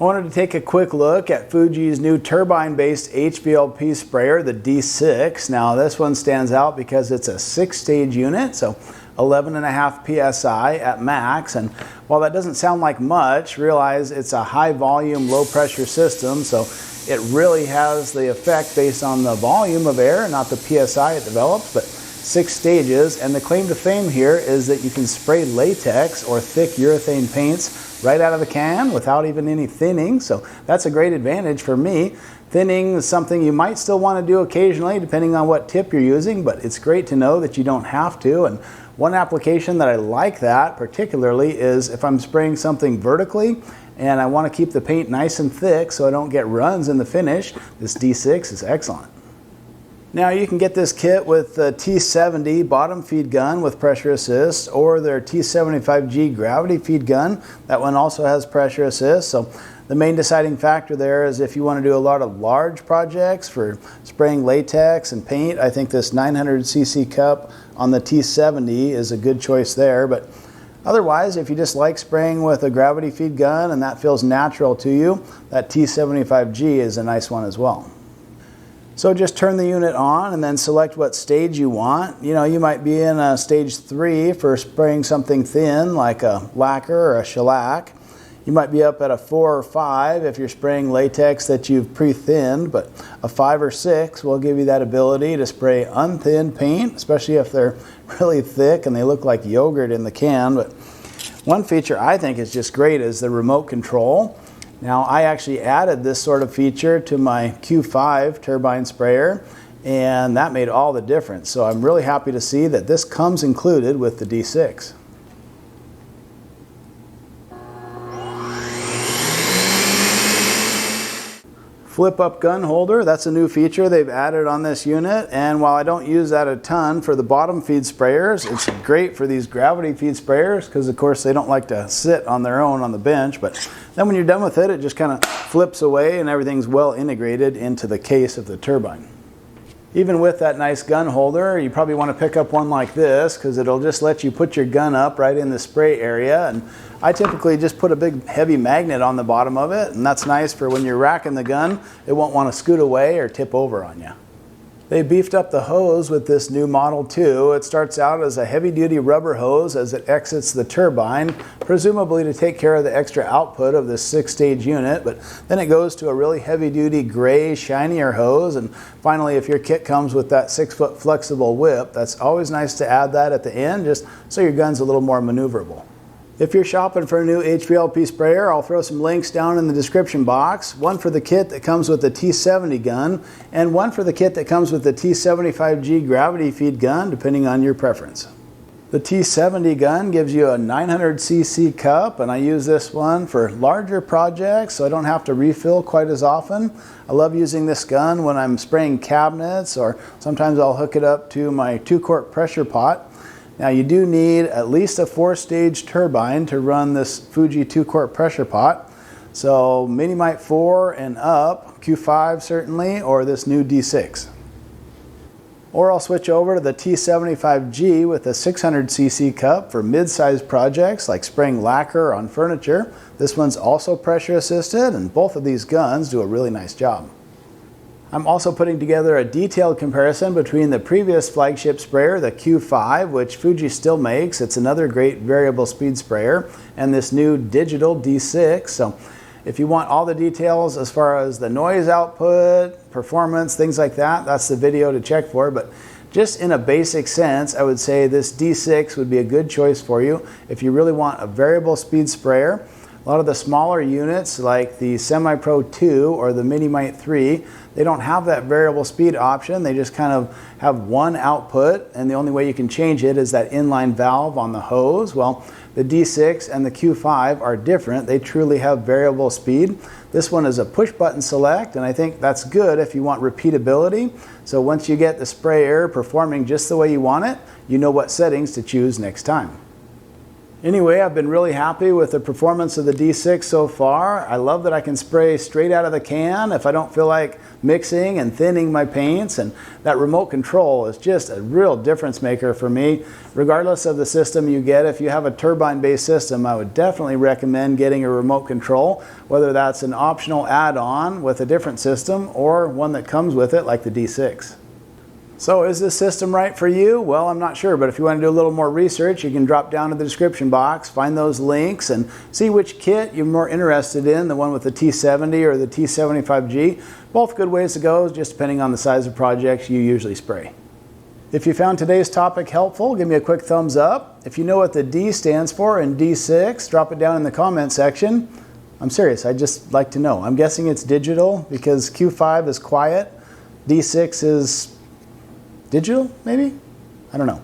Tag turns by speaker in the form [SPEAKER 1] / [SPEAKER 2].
[SPEAKER 1] I wanted to take a quick look at Fuji's new turbine-based HVLP sprayer, the D6. Now this one stands out because it's a 6-stage unit, so 11.5 psi at max. And while that doesn't sound like much, realize it's a high-volume, low-pressure system, so it really has the effect based on the volume of air, not the psi it develops, but 6 stages. And the claim to fame here is that you can spray latex or thick urethane paints right out of the can without even any thinning, so that's a great advantage for me. Thinning is something you might still want to do occasionally depending on what tip you're using, but it's great to know that you don't have to. And one application that I like that particularly is if I'm spraying something vertically and I want to keep the paint nice and thick so I don't get runs in the finish, this D6 is excellent. Now you can get this kit with the T70 bottom feed gun with pressure assist or their T75G gravity feed gun. That one also has pressure assist. So the main deciding factor there is if you want to do a lot of large projects for spraying latex and paint, I think this 900cc cup on the T70 is a good choice there. But otherwise, if you just like spraying with a gravity feed gun and that feels natural to you, that T75G is a nice one as well. So just turn the unit on and then select what stage you want. You know, you might be in a stage 3 for spraying something thin like a lacquer or a shellac. You might be up at a 4 or 5 if you're spraying latex that you've pre-thinned, but a 5 or 6 will give you that ability to spray unthinned paint, especially if they're really thick and they look like yogurt in the can. But one feature I think is just great is the remote control. Now I actually added this sort of feature to my Q5 turbine sprayer, and that made all the difference. So I'm really happy to see that this comes included with the D6. Flip-up gun holder, that's a new feature they've added on this unit, and while I don't use that a ton for the bottom feed sprayers, it's great for these gravity feed sprayers because of course they don't like to sit on their own on the bench, but then when you're done with it, it just kind of flips away and everything's well integrated into the case of the turbine. Even with that nice gun holder, you probably want to pick up one like this because it'll just let you put your gun up right in the spray area. And I typically just put a big heavy magnet on the bottom of it, and that's nice for when you're racking the gun, it won't want to scoot away or tip over on you. They beefed up the hose with this new model too. It starts out as a heavy-duty rubber hose as it exits the turbine, presumably to take care of the extra output of this 6-stage unit, but then it goes to a really heavy-duty gray, shinier hose, and finally if your kit comes with that 6-foot flexible whip, that's always nice to add that at the end just so your gun's a little more maneuverable. If you're shopping for a new HVLP sprayer, I'll throw some links down in the description box. One for the kit that comes with the T70 gun, and one for the kit that comes with the T75G gravity feed gun, depending on your preference. The T70 gun gives you a 900cc cup, and I use this one for larger projects so I don't have to refill quite as often. I love using this gun when I'm spraying cabinets, or sometimes I'll hook it up to my 2-quart pressure pot. Now you do need at least a 4-stage turbine to run this Fuji 2-quart pressure pot. So Minimite 4 and up, Q5 certainly, or this new D6. Or I'll switch over to the T75G with a 600cc cup for mid-sized projects like spraying lacquer on furniture. This one's also pressure assisted, and both of these guns do a really nice job. I'm also putting together a detailed comparison between the previous flagship sprayer, the Q5, which Fuji still makes. It's another great variable speed sprayer, and this new digital D6. So if you want all the details as far as the noise output, performance, things like that, that's the video to check for. But just in a basic sense, I would say this D6 would be a good choice for you if you really want a variable speed sprayer. A lot of the smaller units like the Semi-Pro 2 or the Minimite 3, they don't have that variable speed option. They just kind of have one output, and the only way you can change it is that inline valve on the hose. Well, the D6 and the Q5 are different. They truly have variable speed. This one is a push button select, and I think that's good if you want repeatability. So once you get the sprayer performing just the way you want it, you know what settings to choose next time. Anyway, I've been really happy with the performance of the D6 so far. I love that I can spray straight out of the can if I don't feel like mixing and thinning my paints, and that remote control is just a real difference maker for me. Regardless of the system you get, if you have a turbine-based system, I would definitely recommend getting a remote control, whether that's an optional add-on with a different system or one that comes with it like the D6. So is this system right for you? Well, I'm not sure, but if you want to do a little more research, you can drop down to the description box, find those links, and see which kit you're more interested in, the one with the T70 or the T75G. Both good ways to go, just depending on the size of projects you usually spray. If you found today's topic helpful, give me a quick thumbs up. If you know what the D stands for in D6, drop it down in the comment section. I'm serious, I'd just like to know. I'm guessing it's digital because Q5 is quiet, D6 is digital, maybe? I don't know.